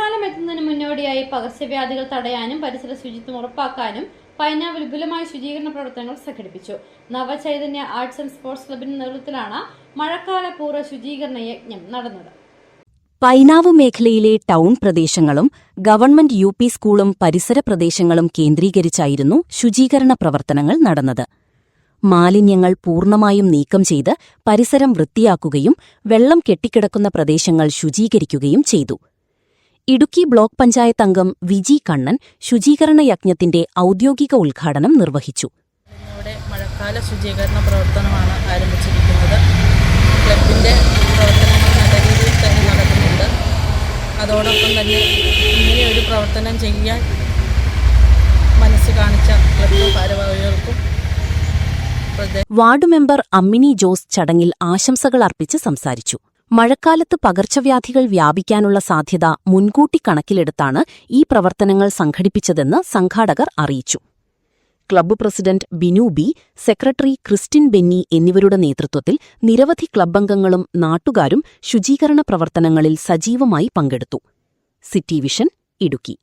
മഴക്കാലം എത്തുന്നതിന് മുന്നോടിയായി പകർച്ചവ്യാധികൾ തടയാനും പരിസര ശുചിത്വം ഉറപ്പാക്കാനും പൈനാവ് വിപുലമായ ശുചീകരണ പ്രവർത്തനങ്ങൾ സംഘടിപ്പിച്ചു. നവചൈതന്യ ആർട്സ് ആൻഡ് സ്പോർട്സ് ക്ലബിന്റെ നേതൃത്വത്തിലാണ് മഴക്കാല പൂർവ്വ ശുചീകരണ യജ്ഞം നടന്നത്. പൈനാവ് മേഖലയിലെ ടൗൺ പ്രദേശങ്ങളും ഗവൺമെന്റ് യുപി സ്കൂളും പരിസര പ്രദേശങ്ങളും കേന്ദ്രീകരിച്ചായിരുന്നു ശുചീകരണ പ്രവർത്തനങ്ങൾ നടന്നത്. മാലിന്യങ്ങൾ പൂർണ്ണമായും നീക്കം ചെയ്ത് പരിസരം വൃത്തിയാക്കുകയും വെള്ളം കെട്ടിക്കിടക്കുന്ന പ്രദേശങ്ങൾ ശുചീകരിക്കുകയും ചെയ്തു. ഇടുക്കി ബ്ലോക്ക് പഞ്ചായത്ത് അംഗം വിജി കണ്ണൻ ശുചീകരണ യജ്ഞത്തിന്റെ ഔദ്യോഗിക ഉദ്ഘാടനം നിർവഹിച്ചു. ഇവിടെ മഴക്കാല ശുചീകരണ പ്രവർത്തനമാണ് ആരംഭിച്ചിരിക്കുന്നത്. ക്ലബിന്റെ പ്രവർത്തനങ്ങൾ നല്ല രീതിയിൽ തന്നെ നടക്കുന്നുണ്ട്. അതോടൊപ്പം തന്നെ ഇങ്ങനെയൊരു പ്രവർത്തനം ചെയ്യാൻ മനസ്സ് കാണിച്ച club ഭാരവാഹികൾക്കും ward member Ammini Jose ചടങ്ങിൽ ആശംസകൾ അർപ്പിച്ച് സംസാരിച്ചു. മഴക്കാലത്ത് പകർച്ചവ്യാധികൾ വ്യാപിക്കാനുള്ള സാധ്യത മുൻകൂട്ടി കണക്കിലെടുത്താണ് ഈ പ്രവർത്തനങ്ങൾ സംഘടിപ്പിച്ചതെന്ന് സംഘാടകർ അറിയിച്ചു. Club president Binu B, secretary Christin Benny എന്നിവരുടെ നേതൃത്വത്തിൽ നിരവധി ക്ലബ്ബംഗങ്ങളും നാട്ടുകാരും ശുചീകരണ പ്രവർത്തനങ്ങളിൽ സജീവമായി പങ്കെടുത്തു. City Vision, Idukki.